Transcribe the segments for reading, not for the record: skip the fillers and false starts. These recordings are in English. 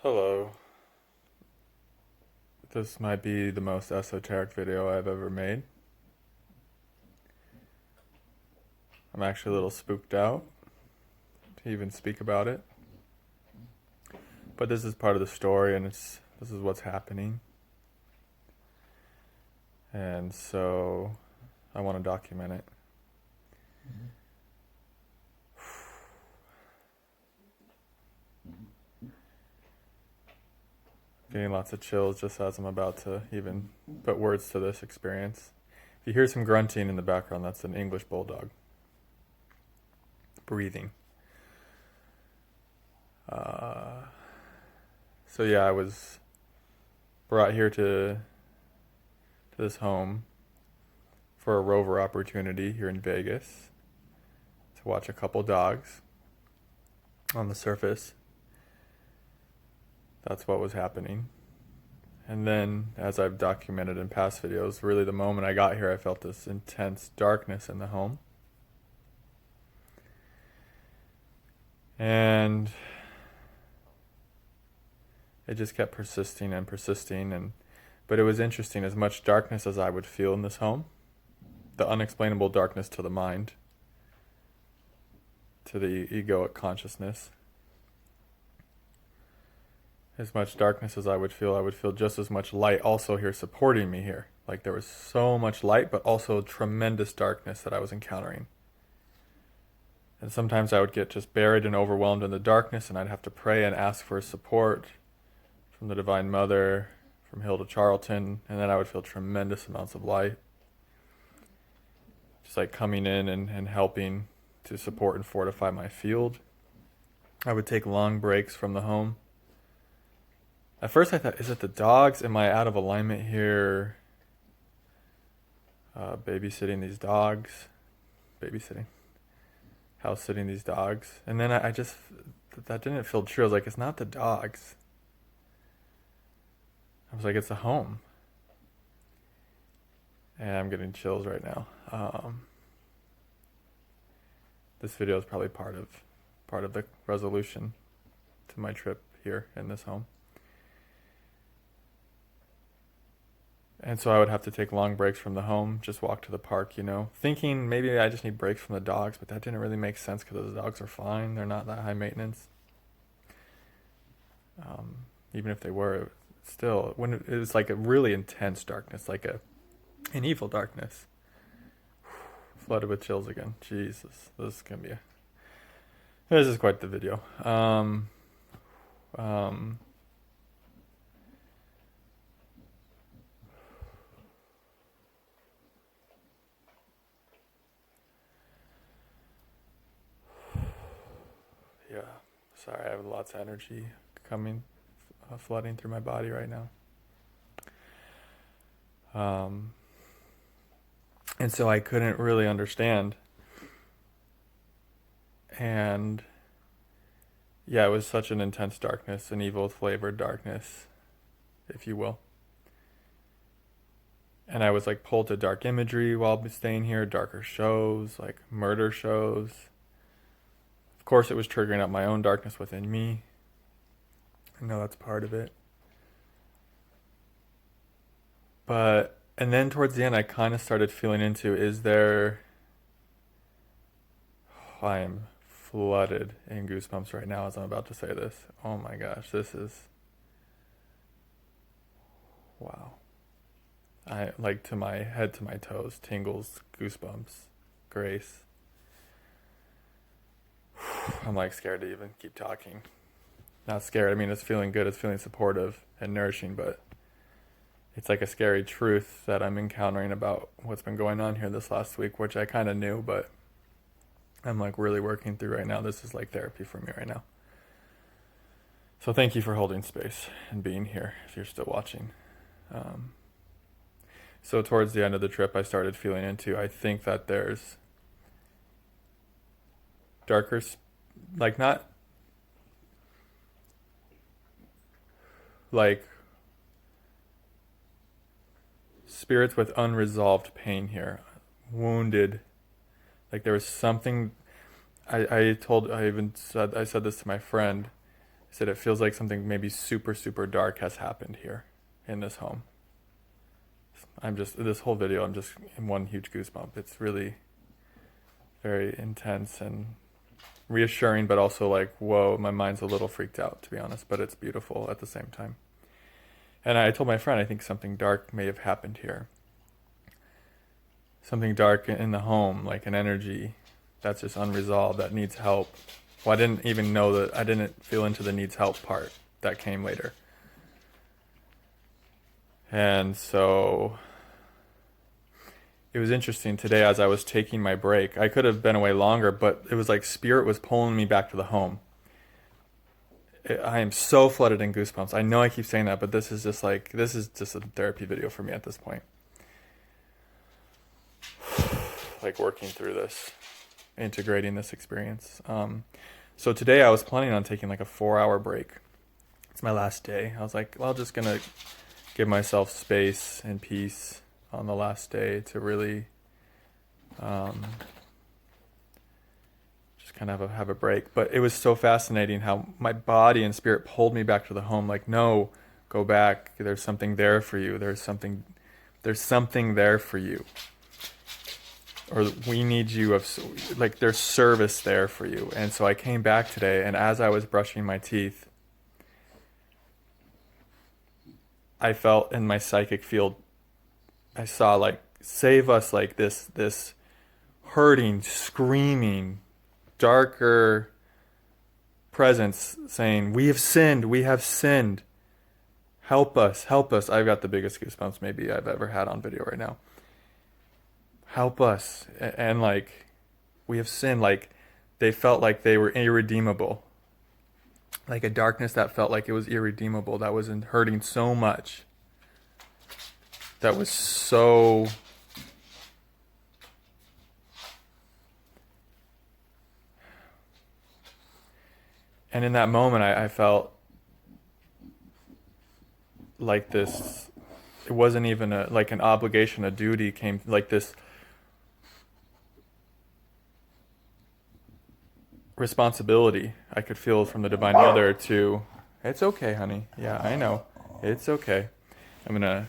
Hello. This might be the most esoteric video I've ever made. I'm actually a little spooked out to even speak about it. But this is part of the story and this is what's happening. And so I want to document it. Getting lots of chills just as I'm about to even put words to this experience. If you hear some grunting in the background, that's an English bulldog. Breathing. So yeah, I was brought here to this home for a rover opportunity here in Vegas to watch a couple dogs. On the surface, that's what was happening. And then, as I've documented in past videos, really the moment I got here, I felt this intense darkness in the home. And it just kept persisting and persisting. But it was interesting, as much darkness as I would feel in this home, the unexplainable darkness to the mind, to the egoic consciousness, as much darkness as I would feel just as much light also here supporting me here. Like there was so much light, but also tremendous darkness that I was encountering. And sometimes I would get just buried and overwhelmed in the darkness, and I'd have to pray and ask for support from the Divine Mother, from Hilda Charlton, and then I would feel tremendous amounts of light. Just like coming in and helping to support and fortify my field. I would take long breaks from the home. At first I thought, is it the dogs? Am I out of alignment here? Babysitting these dogs. Babysitting. House sitting these dogs. And then I just, that didn't feel true. I was like, it's not the dogs. I was like, it's a home. And I'm getting chills right now. This video is probably part of the resolution to my trip here in this home. And so I would have to take long breaks from the home, just walk to the park, thinking maybe I just need breaks from the dogs, but that didn't really make sense because the dogs are fine. They're not that high maintenance. Even if they were, still, when it was like a really intense darkness, like an evil darkness. Flooded with chills again. Jesus, this is quite the video. Yeah, sorry, I have lots of energy coming, flooding through my body right now. And so I couldn't really understand. And yeah, it was such an intense darkness, an evil flavored darkness, if you will. And I was like pulled to dark imagery while staying here, darker shows, like murder shows. Of course, it was triggering up my own darkness within me. I know that's part of it. And then towards the end, I kind of started feeling into, I am flooded in goosebumps right now as I'm about to say this. Oh my gosh, this is, wow. I like to my head to my toes, tingles, goosebumps, grace. I'm like scared to even keep talking. Not scared, I mean it's feeling good, it's feeling supportive and nourishing, but it's like a scary truth that I'm encountering about what's been going on here this last week, which I kind of knew, but I'm like really working through right now. This is like therapy for me right now. So thank you for holding space and being here if you're still watching. So towards the end of the trip, I started feeling into, I think that there's darker, like not like spirits with unresolved pain here, wounded. Like there was something. I said this to my friend. is that it feels like something maybe super, super dark has happened here in this home. This whole video, I'm just in one huge goosebump. It's really very intense and reassuring, but also like, whoa, my mind's a little freaked out, to be honest, but it's beautiful at the same time. And I told my friend, I think something dark may have happened here. Something dark in the home, like an energy that's just unresolved, that needs help. Well, I didn't even know that, I didn't feel into the needs help part. That came later. And so it was interesting today as I was taking my break. I could have been away longer, but it was like spirit was pulling me back to the home. I am so flooded in goosebumps. I know I keep saying that, but this is just a therapy video for me at this point. Like working through this, integrating this experience. So today I was planning on taking like a 4-hour break. It's my last day. I was like, well, I'm just going to give myself space and peace on the last day to really just kind of have a break. But it was so fascinating how my body and spirit pulled me back to the home. Like, no, go back. There's something there for you. There's something there for you. Or we need you, like there's service there for you. And so I came back today, and as I was brushing my teeth, I felt in my psychic field, I saw like, save us, like this hurting, screaming, darker presence saying, we have sinned, help us. I've got the biggest goosebumps maybe I've ever had on video right now. Help us. And like, we have sinned. Like, they felt like they were irredeemable. Like a darkness that felt like it was irredeemable, that was hurting so much, that was so and in that moment I felt like this, it wasn't even like an obligation, a duty came, like this responsibility I could feel from the Divine Mother to, it's okay, honey. Yeah, I know. It's okay. I'm going to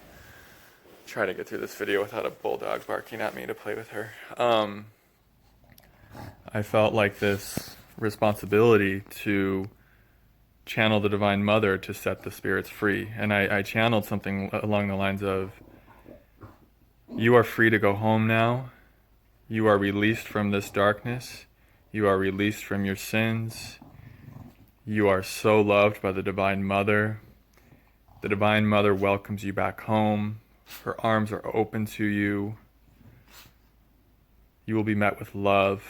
try to get through this video without a bulldog barking at me to play with her. I felt like this responsibility to channel the Divine Mother to set the spirits free. And I channeled something along the lines of, you are free to go home now. You are released from this darkness. You are released from your sins. You are so loved by the Divine Mother. The Divine Mother welcomes you back home. Her arms are open to you. You will be met with love.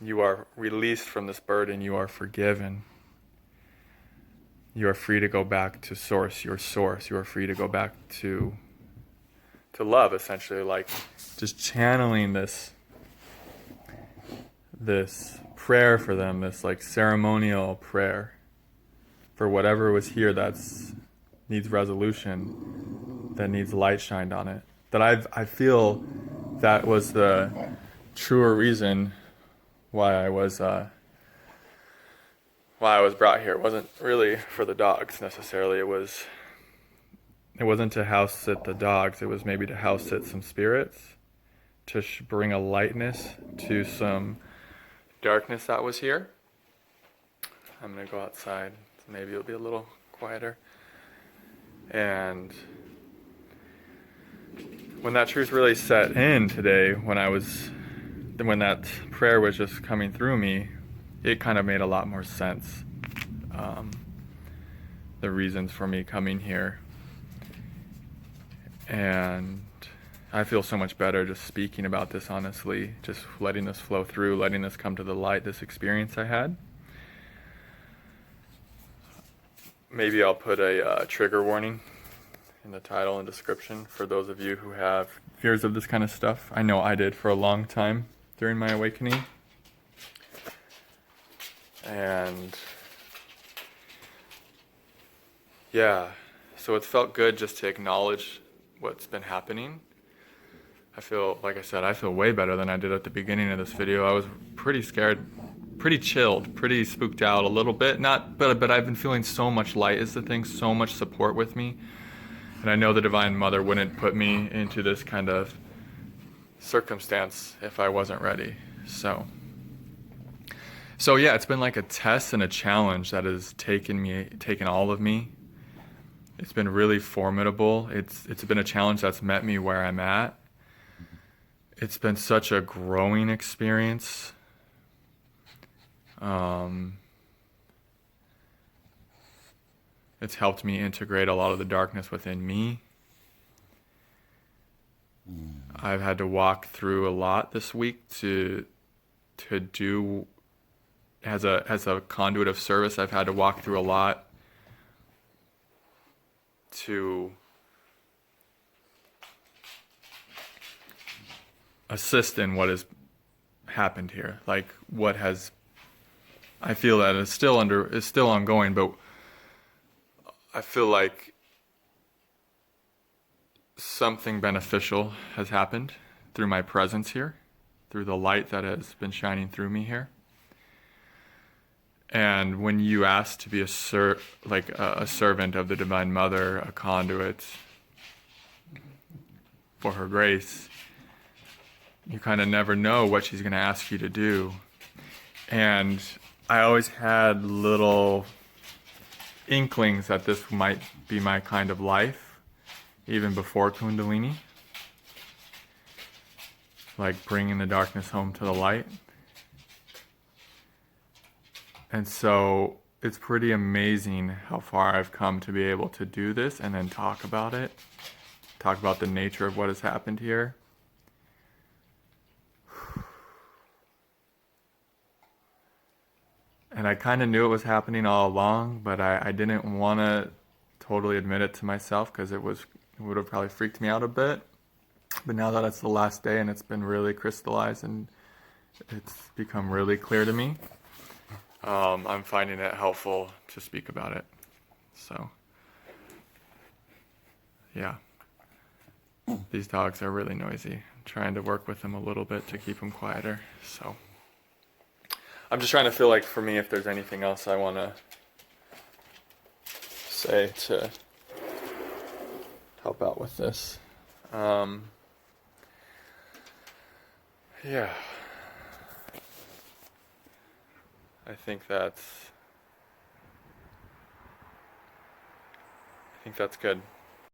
You are released from this burden. You are forgiven. You are free to go back to source, your source. You are free to go back to love, essentially, like just channeling this prayer for them, this like ceremonial prayer for whatever was here that's needs resolution, that needs light shined on it. That I feel that was the truer reason why I was brought here. It wasn't really for the dogs necessarily. It wasn't to house sit the dogs. It was maybe to house sit some spirits, to bring a lightness to some darkness that was here. I'm gonna go outside, so maybe it'll be a little quieter. And when that truth really set in today, when that prayer was just coming through me, it kind of made a lot more sense. The reasons for me coming here. And I feel so much better just speaking about this honestly, just letting this flow through, letting this come to the light, this experience I had. Maybe I'll put a trigger warning in the title and description for those of you who have fears of this kind of stuff. I know I did for a long time during my awakening. And yeah, so it's felt good just to acknowledge what's been happening. I feel, like I said, I feel way better than I did at the beginning of this video. I was pretty scared pretty chilled, pretty spooked out a little bit. Not, but I've been feeling so much light is the thing, so much support with me. And I know the Divine Mother wouldn't put me into this kind of circumstance if I wasn't ready. So yeah, it's been like a test and a challenge that has taken all of me. It's been really formidable. It's been a challenge that's met me where I'm at. It's been such a growing experience. It's helped me integrate a lot of the darkness within me. I've had to walk through a lot this week to do as a conduit of service. I've had to walk through a lot to assist in what has happened here. Like what has, I feel that is still ongoing, but I feel like something beneficial has happened through my presence here, through the light that has been shining through me here. And when you ask to be a servant of the Divine Mother, a conduit for her grace, you kind of never know what she's going to ask you to do. And I always had little inklings that this might be my kind of life, even before kundalini, like bringing the darkness home to the light. And so it's pretty amazing how far I've come to be able to do this and then talk about it, talk about the nature of what has happened here. And I kind of knew it was happening all along, but I didn't want to totally admit it to myself because it would have probably freaked me out a bit. But now that it's the last day and it's been really crystallized and it's become really clear to me, I'm finding it helpful to speak about it. So, yeah. These dogs are really noisy. I'm trying to work with them a little bit to keep them quieter. So, I'm just trying to feel like, for me, if there's anything else I want to say to help out with this. Yeah. I think that's good.